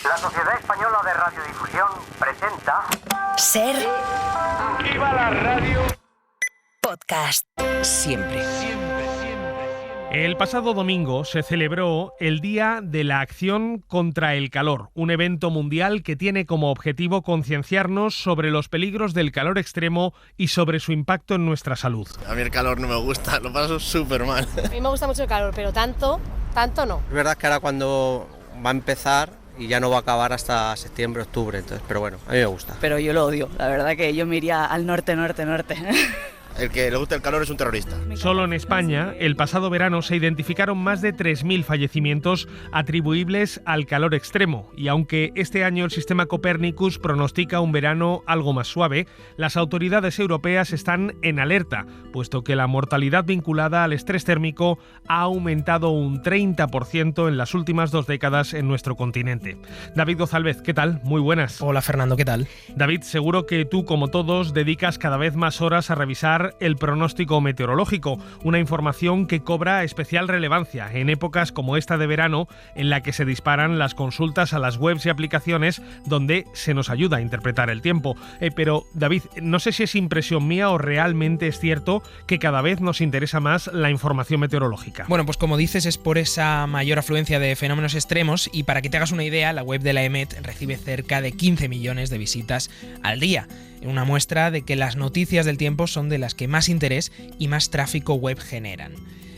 La Sociedad Española de Radiodifusión presenta... Ser... ¡Viva la radio! Podcast. Siempre. El pasado domingo se celebró el Día de la Acción contra el Calor, un evento mundial que tiene como objetivo concienciarnos sobre los peligros del calor extremo y sobre su impacto en nuestra salud. A mí el calor no me gusta, lo paso súper mal. A mí me gusta mucho el calor, pero tanto no. Es verdad que ahora cuando va a empezar y ya no va a acabar hasta septiembre, octubre, entonces, pero bueno, a mí me gusta. Pero yo lo odio, la verdad que yo me iría al norte. El que le gusta el calor es un terrorista. Solo en España, el pasado verano se identificaron más de 3.000 fallecimientos atribuibles al calor extremo. Y aunque este año el sistema Copernicus pronostica un verano algo más suave, las autoridades europeas están en alerta, puesto que la mortalidad vinculada al estrés térmico ha aumentado un 30% en las últimas 2 décadas en nuestro continente. David Gozalvez, ¿qué tal? Muy buenas. Hola Fernando, ¿qué tal? David, seguro que tú, como todos, dedicas cada vez más horas a revisar el pronóstico meteorológico, una información que cobra especial relevancia en épocas como esta de verano, en la que se disparan las consultas a las webs y aplicaciones donde se nos ayuda a interpretar el tiempo. Pero, David, no sé si es impresión mía o realmente es cierto que cada vez nos interesa más la información meteorológica. Bueno, pues como dices, es por esa mayor afluencia de fenómenos extremos, y para que te hagas una idea, la web de la EMET recibe cerca de 15 millones de visitas al día. Una muestra de que las noticias del tiempo son de las que más interés y más tráfico web generan.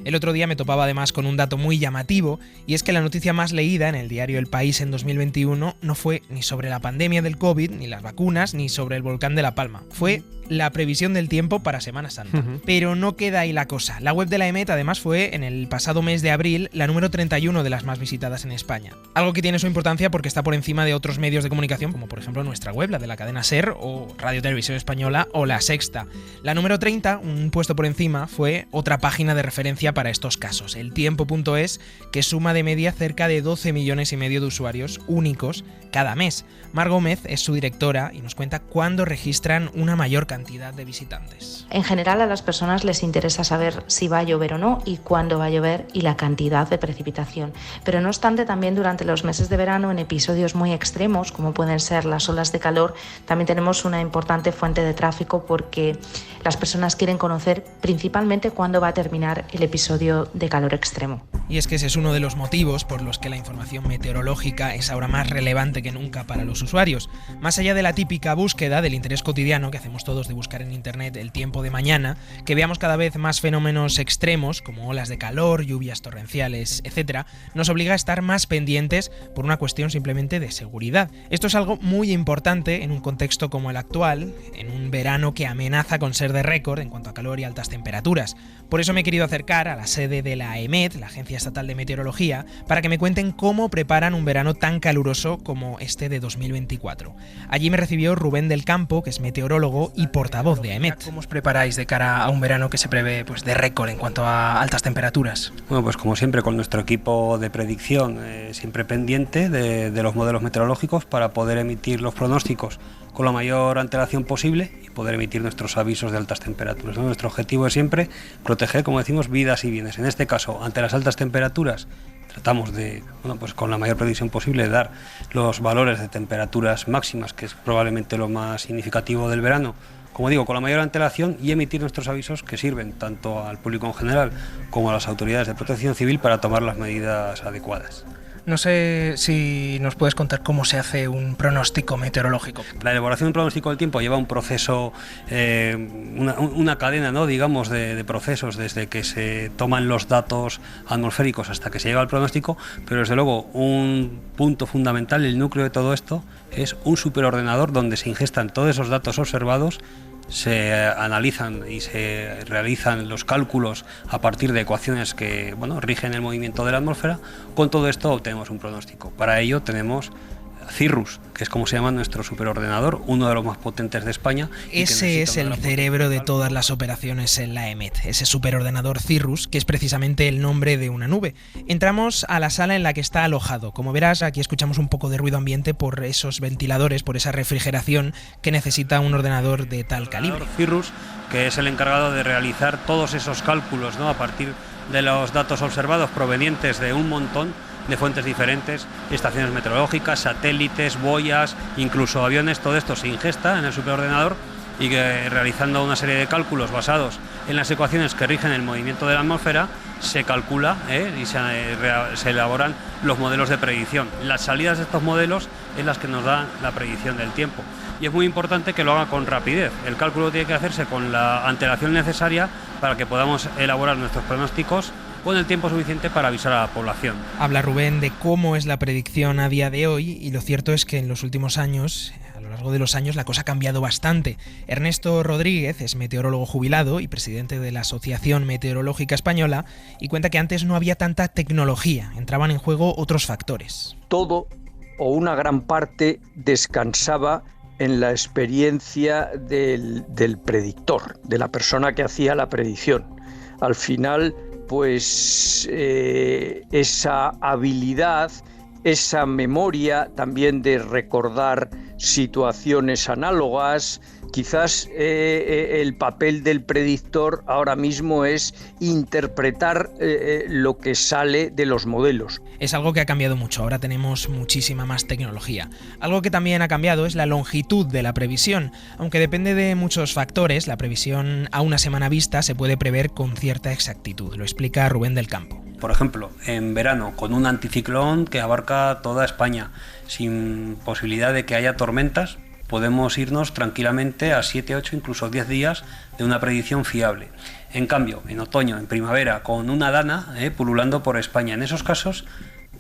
El otro día me topaba además con un dato muy llamativo, y es que la noticia más leída en el diario El País en 2021 no fue ni sobre la pandemia del COVID, ni las vacunas, ni sobre el volcán de La Palma. Fue la previsión del tiempo para Semana Santa. Pero no queda ahí la cosa. La web de la EMET además fue, en el pasado mes de abril, la número 31 de las más visitadas en España. Algo que tiene su importancia porque está por encima de otros medios de comunicación, como por ejemplo nuestra web, la de la cadena SER, o Radio Televisión Española, o La Sexta. La número 30, un puesto por encima, fue otra página de referencia para estos casos, eltiempo.es, que suma de media cerca de 12 millones y medio de usuarios únicos cada mes. Mar Gómez es su directora y nos cuenta cuándo registran una mayor cantidad de visitantes. En general, a las personas les interesa saber si va a llover o no y cuándo va a llover y la cantidad de precipitación. Pero no obstante, también durante los meses de verano, en episodios muy extremos, como pueden ser las olas de calor, también tenemos una importante fuente de tráfico porque las personas quieren conocer principalmente cuándo va a terminar el episodio de calor extremo. Y es que ese es uno de los motivos por los que la información meteorológica es ahora más relevante que nunca para los usuarios. Más allá de la típica búsqueda del interés cotidiano que hacemos todos de buscar en internet el tiempo de mañana, que veamos cada vez más fenómenos extremos como olas de calor, lluvias torrenciales, etc., nos obliga a estar más pendientes por una cuestión simplemente de seguridad. Esto es algo muy importante en un contexto como el actual, en un verano que amenaza con ser de récord en cuanto a calor y altas temperaturas. Por eso me he querido acercar a la sede de la EMET, la Agencia Estatal de Meteorología, para que me cuenten cómo preparan un verano tan caluroso como este de 2024. Allí me recibió Rubén del Campo, que es meteorólogo y portavoz de EMET. ¿Cómo os preparáis de cara a un verano que se prevé de récord en cuanto a altas temperaturas? Bueno, pues como siempre, con nuestro equipo de predicción siempre pendiente de los modelos meteorológicos para poder emitir los pronósticos con la mayor antelación posible y poder emitir nuestros avisos de altas temperaturas, ¿no? Nuestro objetivo es siempre proteger, como decimos, vidas y bienes. En este caso, ante las altas temperaturas, tratamos de, pues con la mayor predicción posible, dar los valores de temperaturas máximas, que es probablemente lo más significativo del verano, como digo, con la mayor antelación, y emitir nuestros avisos que sirven tanto al público en general como a las autoridades de protección civil para tomar las medidas adecuadas. No sé si nos puedes contar cómo se hace un pronóstico meteorológico. La elaboración de un pronóstico del tiempo lleva un proceso, una cadena, ¿no?, digamos, de procesos, desde que se toman los datos atmosféricos hasta que se llega al pronóstico, pero desde luego un punto fundamental, el núcleo de todo esto, es un superordenador donde se ingestan todos esos datos observados, se analizan y se realizan los cálculos a partir de ecuaciones que rigen el movimiento de la atmósfera. Con todo esto obtenemos un pronóstico. Para ello tenemos Cirrus, que es como se llama nuestro superordenador, uno de los más potentes de España. Ese es el cerebro de todas las operaciones en la EMET, ese superordenador Cirrus, que es precisamente el nombre de una nube. Entramos a la sala en la que está alojado. Como verás, aquí escuchamos un poco de ruido ambiente por esos ventiladores, por esa refrigeración que necesita un ordenador de tal calibre. Cirrus, que es el encargado de realizar todos esos cálculos, ¿no?, a partir de los datos observados provenientes de un montón de fuentes diferentes, estaciones meteorológicas, satélites, boyas, incluso aviones. Todo esto se ingesta en el superordenador y que, realizando una serie de cálculos basados en las ecuaciones que rigen el movimiento de la atmósfera, se calcula y se elaboran los modelos de predicción. Las salidas de estos modelos es las que nos dan la predicción del tiempo. Y es muy importante que lo haga con rapidez. El cálculo tiene que hacerse con la antelación necesaria para que podamos elaborar nuestros pronósticos con el tiempo suficiente para avisar a la población. Habla Rubén de cómo es la predicción a día de hoy, y lo cierto es que en los últimos años, a lo largo de los años, la cosa ha cambiado bastante. Ernesto Rodríguez es meteorólogo jubilado y presidente de la Asociación Meteorológica Española, y cuenta que antes no había tanta tecnología, entraban en juego otros factores. Todo o una gran parte descansaba en la experiencia del predictor, de la persona que hacía la predicción. Al final, pues esa habilidad, esa memoria también de recordar situaciones análogas, quizás el papel del predictor ahora mismo es interpretar lo que sale de los modelos. Es algo que ha cambiado mucho, ahora tenemos muchísima más tecnología. Algo que también ha cambiado es la longitud de la previsión. Aunque depende de muchos factores, la previsión a una semana vista se puede prever con cierta exactitud. Lo explica Rubén del Campo. Por ejemplo, en verano, con un anticiclón que abarca toda España, sin posibilidad de que haya tormentas, podemos irnos tranquilamente a 7, 8, incluso 10 días de una predicción fiable. En cambio, en otoño, en primavera, con una dana pululando por España, en esos casos,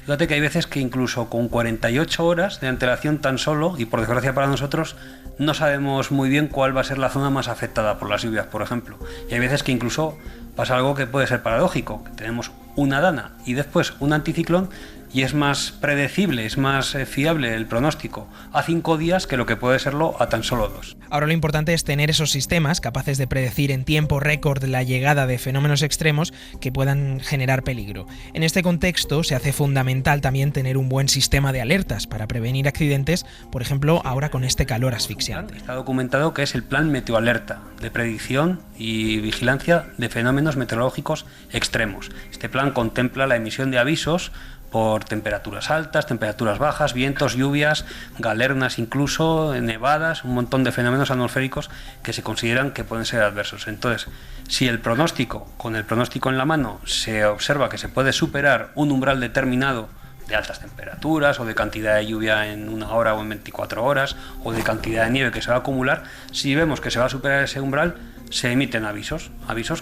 fíjate que hay veces que incluso con 48 horas de antelación tan solo, y por desgracia para nosotros, no sabemos muy bien cuál va a ser la zona más afectada por las lluvias, por ejemplo. Y hay veces que incluso pasa algo que puede ser paradójico, que tenemos una dana y después un anticiclón, y es más predecible, es más fiable el pronóstico a 5 días que lo que puede serlo a tan solo 2. Ahora lo importante es tener esos sistemas capaces de predecir en tiempo récord la llegada de fenómenos extremos que puedan generar peligro. En este contexto se hace fundamental también tener un buen sistema de alertas para prevenir accidentes, por ejemplo, ahora con este calor asfixiante. Está documentado que es el Plan Meteoalerta, de predicción y vigilancia de fenómenos meteorológicos extremos. Este plan contempla la emisión de avisos por temperaturas altas, temperaturas bajas, vientos, lluvias, galernas incluso, nevadas, un montón de fenómenos atmosféricos que se consideran que pueden ser adversos. Entonces, si el pronóstico, con el pronóstico en la mano, se observa que se puede superar un umbral determinado de altas temperaturas o de cantidad de lluvia en 1 hora o en 24 horas o de cantidad de nieve que se va a acumular, si vemos que se va a superar ese umbral, se emiten avisos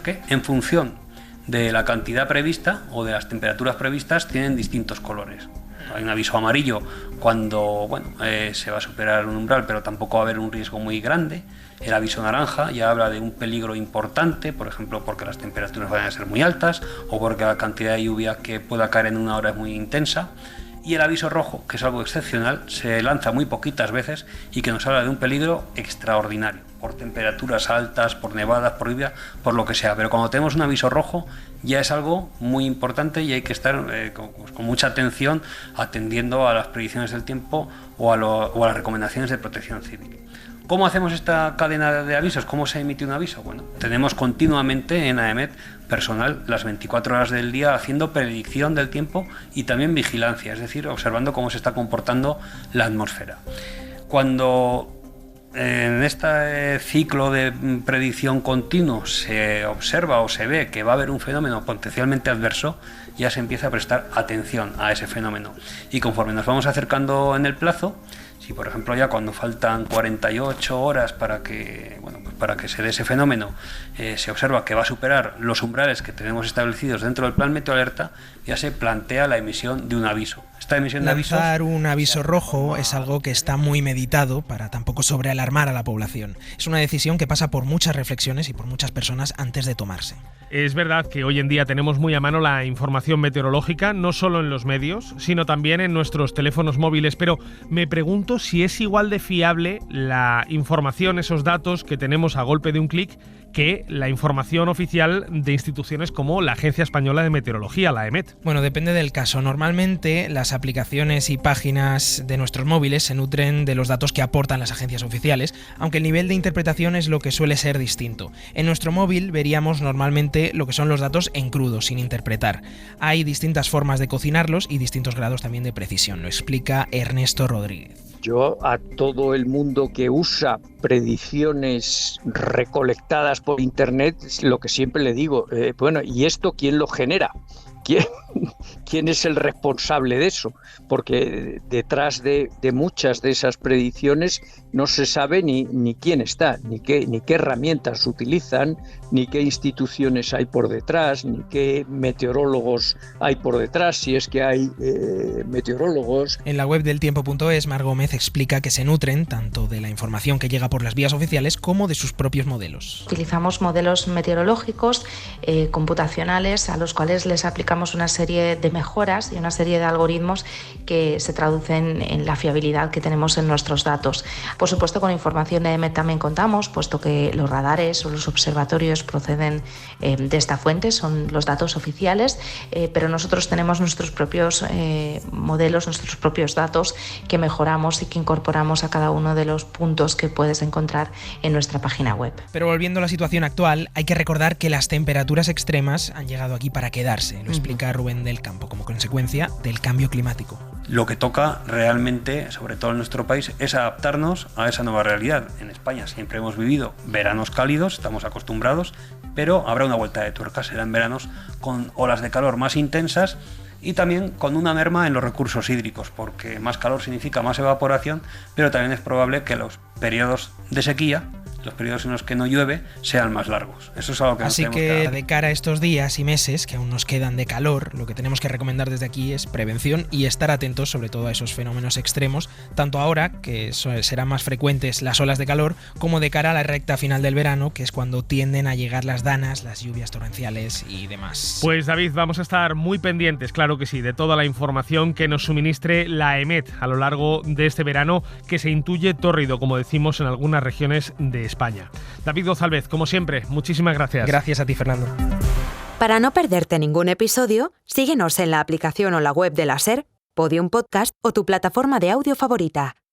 que en función de la cantidad prevista o de las temperaturas previstas tienen distintos colores. Hay un aviso amarillo cuando se va a superar un umbral, pero tampoco va a haber un riesgo muy grande. El aviso naranja ya habla de un peligro importante, por ejemplo, porque las temperaturas van a ser muy altas o porque la cantidad de lluvia que pueda caer en 1 hora es muy intensa. Y el aviso rojo, que es algo excepcional, se lanza muy poquitas veces y que nos habla de un peligro extraordinario, por temperaturas altas, por nevadas, por lluvia, por lo que sea. Pero cuando tenemos un aviso rojo ya es algo muy importante y hay que estar con mucha atención atendiendo a las predicciones del tiempo o a las recomendaciones de protección civil. ¿Cómo hacemos esta cadena de avisos? ¿Cómo se emite un aviso? Bueno, tenemos continuamente en AEMET personal las 24 horas del día haciendo predicción del tiempo y también vigilancia, es decir, observando cómo se está comportando la atmósfera. Cuando en este ciclo de predicción continuo se observa o se ve que va a haber un fenómeno potencialmente adverso, ya se empieza a prestar atención a ese fenómeno. Y conforme nos vamos acercando en el plazo, si por ejemplo ya cuando faltan 48 horas para que se dé ese fenómeno, se observa que va a superar los umbrales que tenemos establecidos dentro del Plan Meteoalerta, ya se plantea la emisión de un aviso. Esta emisión de lanzar un aviso rojo es algo que está muy meditado para tampoco sobrealarmar a la población. Es una decisión que pasa por muchas reflexiones y por muchas personas antes de tomarse. Es verdad que hoy en día tenemos muy a mano la información meteorológica, no solo en los medios, sino también en nuestros teléfonos móviles, pero me pregunto si es igual de fiable la información, esos datos que tenemos a golpe de un clic, que la información oficial de instituciones como la Agencia Española de Meteorología, la EMET. Bueno, depende del caso. Normalmente las aplicaciones y páginas de nuestros móviles se nutren de los datos que aportan las agencias oficiales, aunque el nivel de interpretación es lo que suele ser distinto. En nuestro móvil veríamos normalmente lo que son los datos en crudo, sin interpretar. Hay distintas formas de cocinarlos y distintos grados también de precisión. Lo explica Ernesto Rodríguez. Yo a todo el mundo que usa predicciones recolectadas por internet, lo que siempre le digo, bueno, ¿y esto quién lo genera? ¿Quién es el responsable de eso? Porque detrás de muchas de esas predicciones no se sabe ni quién está, ni qué herramientas utilizan, ni qué instituciones hay por detrás, ni qué meteorólogos hay por detrás, si es que hay meteorólogos. En la web del tiempo.es, Mar Gómez explica que se nutren tanto de la información que llega por las vías oficiales como de sus propios modelos. Utilizamos modelos meteorológicos computacionales a los cuales les aplicamos una serie de mejoras y una serie de algoritmos que se traducen en la fiabilidad que tenemos en nuestros datos. Por supuesto, con información de EMET también contamos, puesto que los radares o los observatorios proceden de esta fuente, son los datos oficiales, pero nosotros tenemos nuestros propios modelos, nuestros propios datos que mejoramos y que incorporamos a cada uno de los puntos que puedes encontrar en nuestra página web. Pero volviendo a la situación actual, hay que recordar que las temperaturas extremas han llegado aquí para quedarse. Lo explica Rubén del Campo, como consecuencia del cambio climático. Lo que toca realmente, sobre todo en nuestro país, es adaptarnos a esa nueva realidad. En España siempre hemos vivido veranos cálidos, estamos acostumbrados, pero habrá una vuelta de tuerca, serán veranos con olas de calor más intensas y también con una merma en los recursos hídricos, porque más calor significa más evaporación, pero también es probable que los periodos de sequía, los periodos en los que no llueve, sean más largos. Eso es algo que Así que de cara a estos días y meses que aún nos quedan de calor, lo que tenemos que recomendar desde aquí es prevención y estar atentos sobre todo a esos fenómenos extremos, tanto ahora, que serán más frecuentes las olas de calor, como de cara a la recta final del verano, que es cuando tienden a llegar las danas, las lluvias torrenciales y demás. Pues David, vamos a estar muy pendientes, claro que sí, de toda la información que nos suministre la EMET a lo largo de este verano, que se intuye tórrido, como decimos, en algunas regiones de España. David González, como siempre, muchísimas gracias. Gracias a ti, Fernando. Para no perderte ningún episodio, síguenos en la aplicación o la web de la SER, Podium Podcast o tu plataforma de audio favorita.